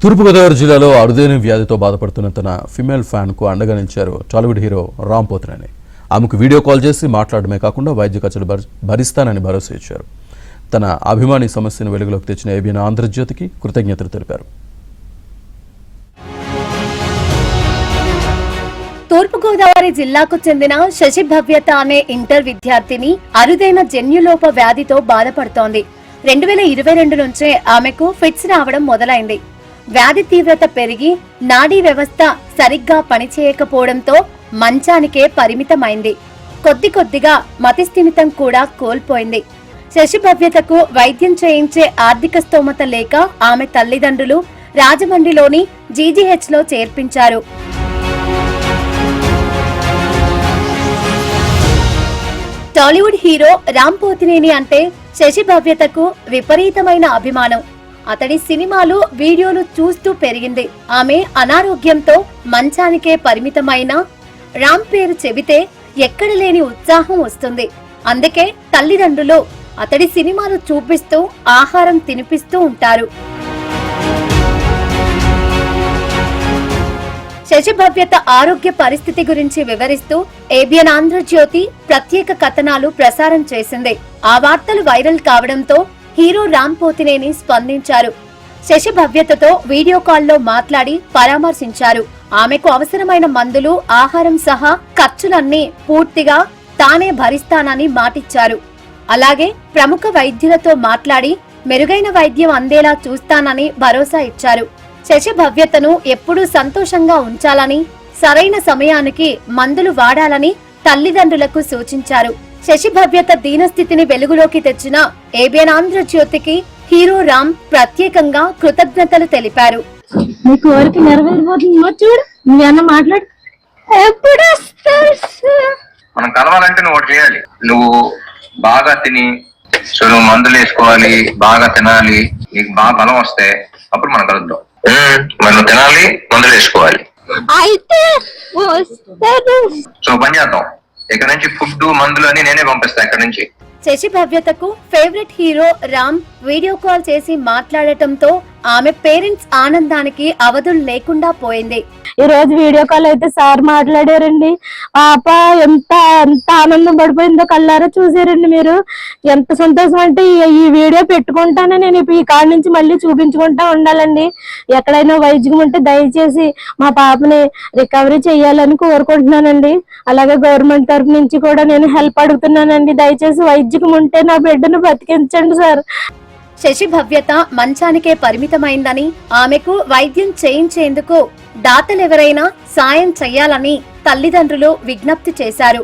తూర్పుగోదావరి జిల్లాలో అరుదైన వ్యాధితో బాధపడుతున్న తన ఫిమేల్ ఫ్యాన్కు అండగా నిలిచారు టాలీవుడ్ హీరో రామ్ పోతినేని. ఆమెకు వీడియో కాల్ చేసి మాట్లాడమే కాకుండా వైద్య ఖర్చులు భరిస్తానని భరోసా ఇచ్చారు. తన అభిమాని సమస్యను వెలుగులోకి తెచ్చిన ఏబిఎన్ ఆంధ్రజ్యోతికి కృతజ్ఞతలు తెలిపారు. తూర్పుగోదావరి జిల్లాకు చెందిన శశి భవ్యత అనే ఇంటర్ విద్యార్థిని అరుదైన జన్యులోప వ్యాధితో బాధపడుతోంది. 2022 నుంచే ఆమెకు ఫిట్స్ రావడం మొదలైంది. వ్యాధి తీవ్రత పెరిగి నాడీ వ్యవస్థ సరిగ్గా పనిచేయకపోవడంతో మంచానికే పరిమితమైంది. కొద్దిగా మతిస్థిమితం కూడా కోల్పోయింది. శశి భవ్యతకు వైద్యం చేయించే ఆర్థిక స్తోమత లేక ఆమె తల్లిదండ్రులు రాజమండ్రిలోని జీజీహెచ్ లో చేర్పించారు. టాలీవుడ్ హీరో రామ్ పోతినేని అంటే శశి భవ్యతకు విపరీతమైన అభిమానం. అతడి సినిమాలు, వీడియోలు చూస్తూ పెరిగింది. ఆమె అనారోగ్యంతో మంచానికే పరిమితమైన రామ్ పేరు చెబితే ఎక్కడ లేని ఉత్సాహం వస్తుంది. అందుకే తల్లిదండ్రులు అతడి సినిమాలు చూపిస్తూ ఆహారం తినిపిస్తూ ఉంటారు. శశి భవ్యత ఆరోగ్య పరిస్థితి గురించి వివరిస్తూ ఏబిఎన్ ఆంధ్రజ్యోతి ప్రత్యేక కథనాలు ప్రసారం చేసింది. ఆ వార్తలు వైరల్ కావడంతో హీరో రామ్ పోతినేని స్పందించారు. శశి భవ్యతతో వీడియో కాల్లో మాట్లాడి పరామర్శించారు. ఆమెకు అవసరమైన మందులు, ఆహారం సహా ఖర్చులన్నీ పూర్తిగా తానే భరిస్తానని మాటిచ్చారు. అలాగే ప్రముఖ వైద్యులతో మాట్లాడి మెరుగైన వైద్యం అందేలా చూస్తానని భరోసా ఇచ్చారు. శశి భవ్యతను ఎప్పుడూ సంతోషంగా ఉంచాలని, సరైన సమయానికి మందులు వాడాలని తల్లిదండ్రులకు సూచించారు. శశి భవ్యత దీనస్థితిని వెలుగులోకి తెచ్చిన ఏబిఎన్ ఆంధ్రజ్యోతికి హీరో రామ్ ప్రత్యేకంగా కృతజ్ఞతలు తెలిపారు. నీ కోరిక నెరవేరిపోతుందో చూడు, నువ్వేమన్నా మాట్లాడు. మనం కలవాలంటే నువ్వు ఒకటి చేయాలి. నువ్వు బాగా తిని, సో నువ్వు మందులు వేసుకోవాలి, బాగా తినాలి, నీకు బాగా బలం వస్తే అప్పుడు మనం కలుద్దాం. మనం తినాలి, మందులు వేసుకోవాలి. అయితే సో పని చేద్దాం. ఇక్కడ నుంచి ఫుడ్, మందులు అని నేనే పంపిస్తా ఇక్కడ నుంచి. శశి భవ్యతకు favourite hero Ram video call చేసి మాట్లాడటంతో ఆమె పేరెంట్స్ ఆనందానికి అవధులు లేకుండా పోయింది. ఈ రోజు వీడియో కాల్ అయితే సార్ మాట్లాడారండి. పాప ఎంత ఎంత ఆనందం పడిపోయిందో కళ్ళారా చూసారండి మీరు. ఎంత సంతోషం అంటే ఈ వీడియో పెట్టుకుంటానే నేను ఈ కాడ నుంచి మళ్ళీ చూపించుకుంటా ఉండాలండి. ఎక్కడైనా వైద్యం ఉంటే దయచేసి మా పాపని రికవరీ చేయాలని కోరుకుంటున్నానండి. అలాగే గవర్నమెంట్ తరఫు నుంచి కూడా నేను హెల్ప్ అడుగుతున్నానండి. దయచేసి వైద్యం ఉంటే నా బిడ్డను బతికించండి సార్. శశి భవ్యత మంచానికే పరిమితమైందని, ఆమెకు వైద్యం చేయించేందుకు దాతలెవరైనా సాయం చెయ్యాలని తల్లిదండ్రులు విజ్ఞప్తి చేశారు.